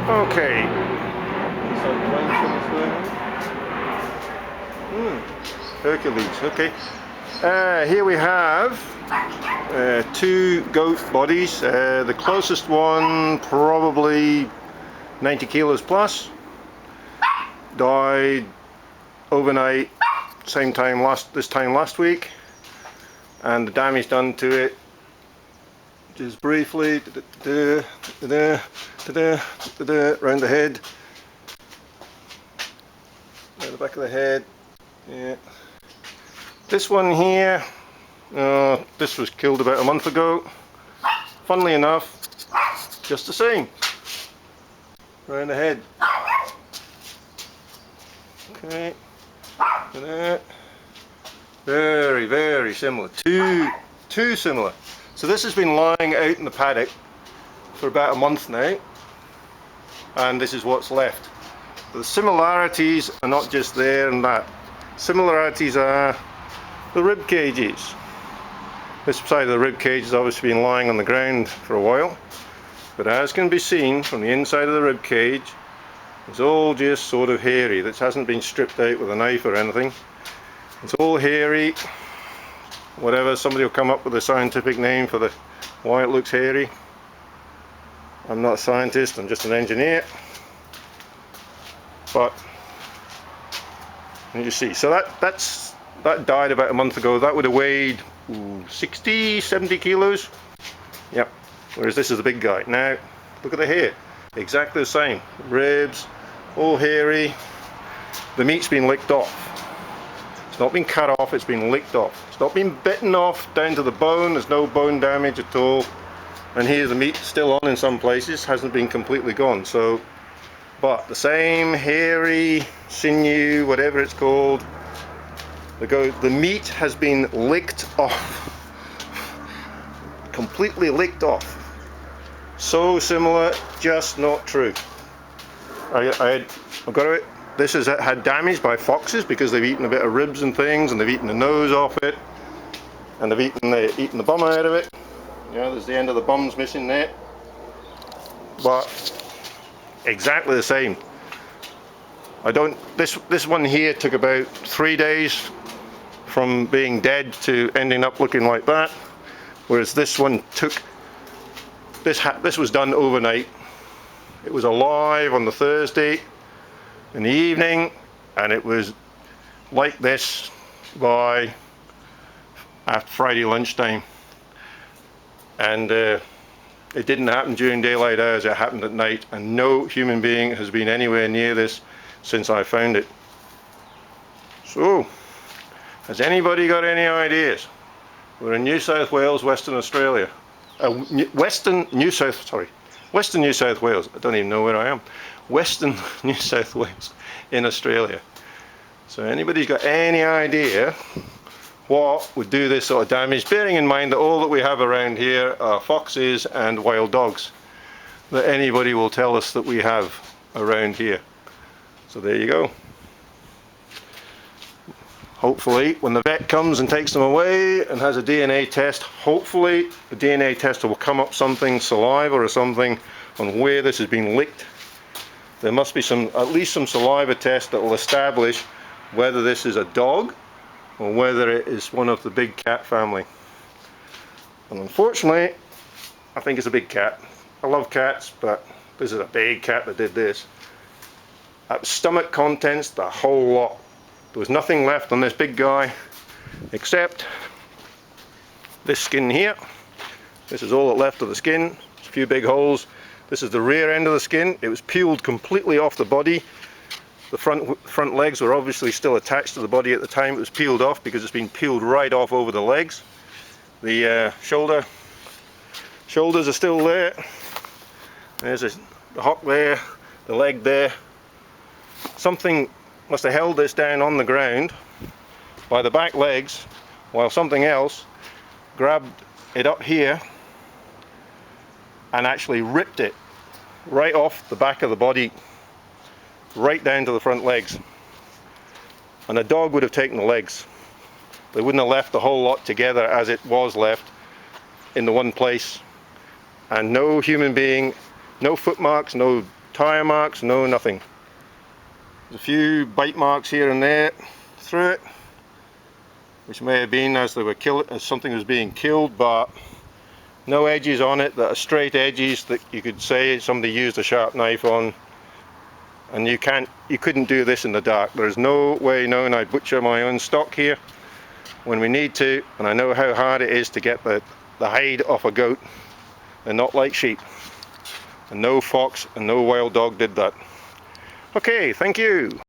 Okay. Hercules, okay. Here we have two goat bodies. The closest one, probably 90 kilos plus. Died overnight, this time last week. And the damage done to it, just briefly, around the head, around the back of the head, yeah. This one here, this was killed about a month ago. Funnily enough, just the same, around the head. Okay, very, very similar, too similar. So this has been lying out in the paddock for about a month now, and this is what's left. The similarities are not just there and that. Similarities are the rib cages. This side of the rib cage has obviously been lying on the ground for a while, but as can be seen from the inside of the rib cage, it's all just sort of hairy. This hasn't been stripped out with a knife or anything. It's all hairy. Whatever, somebody will come up with a scientific name for why it looks hairy. I'm not a scientist, I'm just an engineer. But you see, so that died about a month ago. That would have weighed 60, 70 kilos. Yep. Whereas this is the big guy. Now, look at the hair. Exactly the same. Ribs, all hairy. The meat's been licked off. It's not been cut off, it's been licked off. It's not been bitten off down to the bone, there's no bone damage at all. And here the meat's still on in some places, hasn't been completely gone. So, but the same hairy, sinew, whatever it's called, the meat has been licked off. Completely licked off. So similar, just not true. I've got it. This has had damage by foxes because they've eaten a bit of ribs and things, and they've eaten the nose off it, and they've eaten the bum out of it. Yeah, there's the end of the bum's missing there. But exactly the same. This one here took about 3 days from being dead to ending up looking like that, whereas this one took. This was done overnight. It was alive on the Thursday in the evening, and it was like this by after Friday lunchtime. And it didn't happen during daylight hours, it happened at night, and no human being has been anywhere near this since I found it. So, has anybody got any ideas? We're in New South Wales, Western Australia. Western New South Wales. I don't even know where I am. Western New South Wales in Australia. So anybody's got any idea what would do this sort of damage, bearing in mind that all that we have around here are foxes and wild dogs, that anybody will tell us that we have around here. So there you go. Hopefully when the vet comes and takes them away and has a DNA test, hopefully the DNA test will come up something, saliva or something, on where this has been licked. There must be at least some saliva test that will establish whether this is a dog or whether it is one of the big cat family. And unfortunately, I think it's a big cat. I love cats, but this is a big cat that did this. Stomach contents, the whole lot. There was nothing left on this big guy except this skin here. This is all that left of the skin. There's a few big holes. This is the rear end of the skin. It was peeled completely off the body. The front legs were obviously still attached to the body at the time it was peeled off, because it's been peeled right off over the legs. The shoulders are still there. There's the hock there, the leg there. Something must have held this down on the ground by the back legs, while something else grabbed it up here and actually ripped it right off the back of the body, right down to the front legs. And a dog would have taken the legs. They wouldn't have left the whole lot together as it was left in the one place. And no human being No foot marks, no tyre marks, no nothing. There's a few bite marks here and there through it, which may have been as something was being killed, but no edges on it that are straight edges that you could say somebody used a sharp knife on. And you couldn't do this in the dark. There's no way known I butcher my own stock here when we need to, and I know how hard it is to get the hide off a goat. They're not like sheep, and no fox and no wild dog did that. Okay, thank you.